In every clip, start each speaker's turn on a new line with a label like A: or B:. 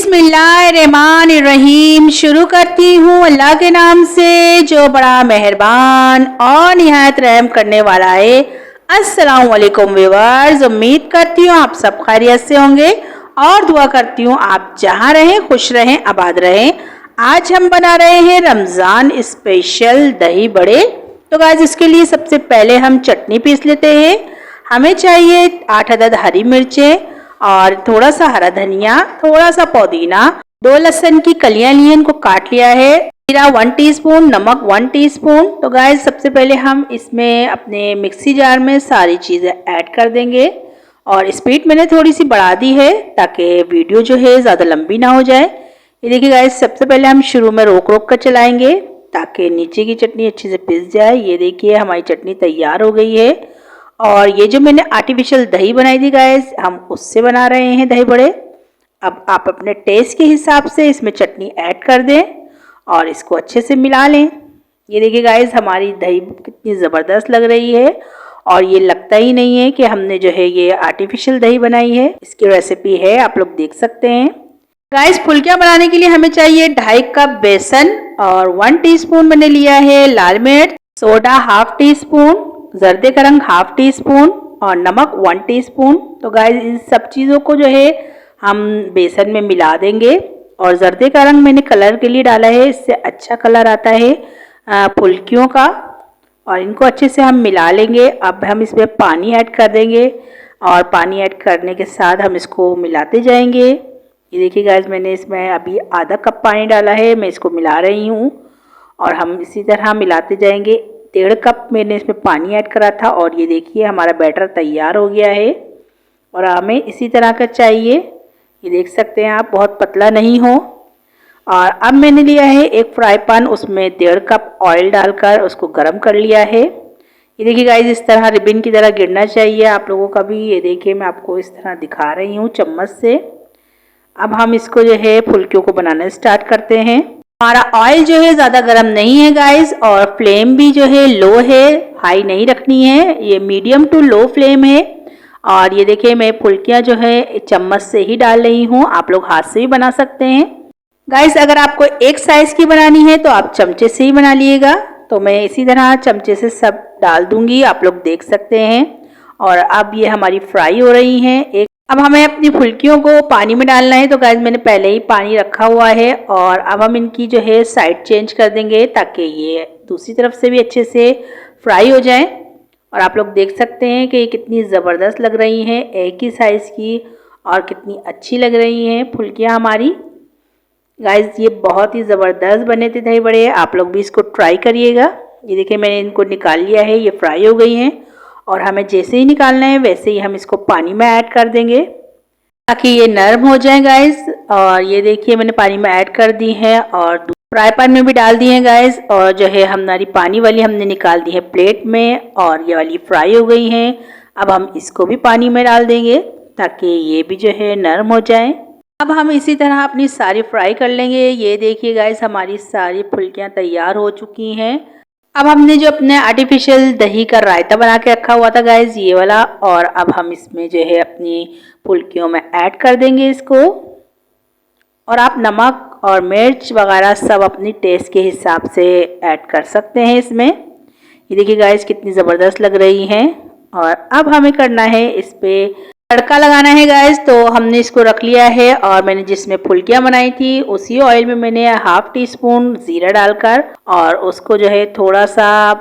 A: बिस्मिल्लाहिर्रहमानिर्रहीम। शुरू करती हूँ अल्लाह के नाम से जो बड़ा मेहरबान और निहायत रहम करने वाला है। अस्सलाम वालेकुम व्यूअर्स, उम्मीद करती हूँ आप सब खैरियत से होंगे और दुआ करती हूँ आप जहाँ रहें खुश रहें आबाद रहें। आज हम बना रहे हैं रमज़ान स्पेशल दही बड़े। तो गाइस इसके लिए सबसे पहले हम चटनी पीस लेते हैं। हमें चाहिए 8 अदद हरी मिर्चें और थोड़ा सा हरा धनिया, थोड़ा सा पुदीना, 2 लहसुन की कलियां ली, इनको काट लिया है, जीरा 1 टीस्पून, नमक 1 टीस्पून। तो गाइस सबसे पहले हम इसमें अपने मिक्सी जार में सारी चीज़ें ऐड कर देंगे और स्पीड मैंने थोड़ी सी बढ़ा दी है ताकि वीडियो जो है ज़्यादा लंबी ना हो जाए। ये देखिए गाइस सबसे पहले हम शुरू में रोक रोक कर चलाएंगे ताकि नीचे की चटनी अच्छे से पिस जाए। ये देखिए हमारी चटनी तैयार हो गई है। और ये जो मैंने आर्टिफिशियल दही बनाई थी गाइस, हम उससे बना रहे हैं दही बड़े। अब आप अपने टेस्ट के हिसाब से इसमें चटनी ऐड कर दें और इसको अच्छे से मिला लें। ये देखिए गाइस हमारी दही कितनी ज़बरदस्त लग रही है और ये लगता ही नहीं है कि हमने जो है ये आर्टिफिशियल दही बनाई है। इसकी रेसिपी है, आप लोग देख सकते हैं। गाइस फुल्कियाँ बनाने के लिए हमें चाहिए 2.5 कप बेसन और 1 टीस्पून मैंने लिया है लाल मिर्च, सोडा 1/2 टीस्पून, जर्दे का रंग 1/2 टीस्पून और नमक 1 टीस्पून। तो गाइस इन सब चीज़ों को जो है हम बेसन में मिला देंगे और जर्दे का रंग मैंने कलर के लिए डाला है, इससे अच्छा कलर आता है फुल्कियों का। और इनको अच्छे से हम मिला लेंगे। अब हम इसमें पानी ऐड कर देंगे और पानी ऐड करने के साथ हम इसको मिलाते जाएंगे। ये देखिए गाइस मैंने इसमें अभी आधा कप पानी डाला है, मैं इसको मिला रही हूँ और हम इसी तरह मिलाते जाएंगे। 1.5 कप मैंने इसमें पानी ऐड करा था और ये देखिए हमारा बैटर तैयार हो गया है और हमें इसी तरह का चाहिए। ये देख सकते हैं आप, बहुत पतला नहीं हो। और अब मैंने लिया है एक फ्राई पैन, उसमें 1.5 कप ऑयल डालकर उसको गर्म कर लिया है। ये देखिए गाइस इस तरह रिबन की तरह गिरना चाहिए आप लोगों का भी। ये देखिए मैं आपको इस तरह दिखा रही हूँ चम्मच से। अब हम इसको जो है फुल्कियों को बनाना स्टार्ट करते हैं। हमारा ऑयल जो है ज़्यादा गर्म नहीं है गाइस और फ्लेम भी जो है लो है, हाई नहीं रखनी है, ये मीडियम टू लो फ्लेम है। और ये देखिए मैं फुल्कियाँ जो है चम्मच से ही डाल रही हूँ, आप लोग हाथ से भी बना सकते हैं। गाइस अगर आपको एक साइज़ की बनानी है तो आप चमचे से ही बना लिएगा। तो मैं इसी तरह चमचे से सब डाल दूँगी, आप लोग देख सकते हैं। और अब ये हमारी फ्राई हो रही हैं। अब हमें अपनी फुल्कियों को पानी में डालना है। तो गाइस मैंने पहले ही पानी रखा हुआ है और अब हम इनकी जो है साइड चेंज कर देंगे ताकि ये दूसरी तरफ से भी अच्छे से फ्राई हो जाए। और आप लोग देख सकते हैं कि ये कितनी ज़बरदस्त लग रही हैं, एक ही साइज़ की, और कितनी अच्छी लग रही हैं फुल्कियाँ हमारी। गाइस ये बहुत ही ज़बरदस्त बने थे दही बड़े, आप लोग भी इसको ट्राई करिएगा। ये देखिए मैंने इनको निकाल लिया है, ये फ्राई हो गई हैं और हमें जैसे ही निकालना है वैसे ही हम इसको पानी में ऐड कर देंगे ताकि ये नरम हो जाए गाइस। और ये देखिए मैंने पानी में ऐड कर दी है और फ्राई पैन में भी डाल दी है गाइस। और जो है हमारी पानी वाली हमने निकाल दी है प्लेट में और ये वाली फ्राई हो गई हैं। अब हम इसको भी पानी में डाल देंगे ताकि ये भी जो है नरम हो जाए। अब हम इसी तरह अपनी सारी फ्राई कर लेंगे। ये देखिए गाइस हमारी सारी फुल्कियाँ तैयार हो चुकी हैं। अब हमने जो अपने आर्टिफिशियल दही का रायता बना के रखा हुआ था गाइस, ये वाला, और अब हम इसमें जो है अपनी फुल्कियों में ऐड कर देंगे इसको। और आप नमक और मिर्च वगैरह सब अपनी टेस्ट के हिसाब से ऐड कर सकते हैं इसमें। ये देखिए गाइस कितनी ज़बरदस्त लग रही हैं। और अब हमें करना है इस पर तड़का लगाना है गाइस। तो हमने इसको रख लिया है और मैंने जिसमें फुल्कियाँ बनाई थी उसी ऑयल में मैंने 1/2 टीस्पून जीरा डालकर और उसको जो है थोड़ा सा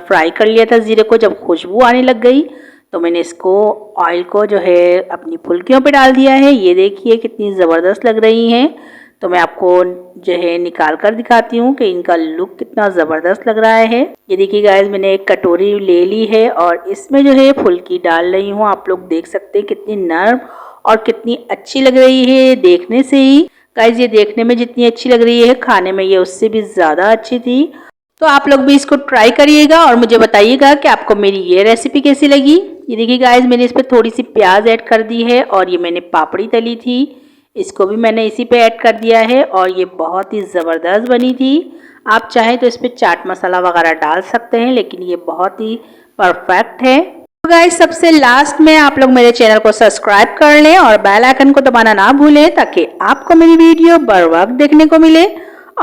A: फ्राई कर लिया था जीरे को। जब खुशबू आने लग गई तो मैंने इसको ऑयल को जो है अपनी फुल्कियों पे डाल दिया है। ये देखिए कितनी ज़बरदस्त लग रही हैं। तो मैं आपको जो है निकाल कर दिखाती हूँ कि इनका लुक कितना ज़बरदस्त लग रहा है। ये देखिए गाइस मैंने एक कटोरी ले ली है और इसमें जो है फुल्की डाल रही हूँ। आप लोग देख सकते हैं कितनी नरम और कितनी अच्छी लग रही है देखने से ही। गाइस ये देखने में जितनी अच्छी लग रही है खाने में ये उससे भी ज़्यादा अच्छी थी। तो आप लोग भी इसको ट्राई करिएगा और मुझे बताइएगा कि आपको मेरी ये रेसिपी कैसी लगी। ये देखिए गाइस मैंने इस पर थोड़ी सी प्याज ऐड कर दी है और ये मैंने पापड़ी तली थी, इसको भी मैंने इसी पे ऐड कर दिया है और ये बहुत ही ज़बरदस्त बनी थी। आप चाहें तो इस पर चाट मसाला वगैरह डाल सकते हैं, लेकिन ये बहुत ही परफेक्ट है। तो गाइस सबसे लास्ट में आप लोग मेरे चैनल को सब्सक्राइब कर लें और बेल आइकन को दबाना ना भूलें ताकि आपको मेरी वीडियो बर वक्त देखने को मिले।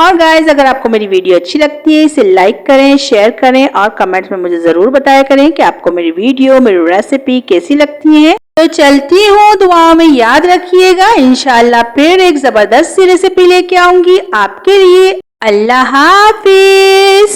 A: और गाइस अगर आपको मेरी वीडियो अच्छी लगती है इसे लाइक करें, शेयर करें और कमेंट्स में मुझे जरूर बताया करें कि आपको मेरी वीडियो, मेरी रेसिपी कैसी लगती है। तो चलती हूँ, दुआओं में याद रखिएगा। इंशाल्लाह फिर एक जबरदस्त सी रेसिपी लेके आऊंगी आपके लिए। अल्लाह हाफिज।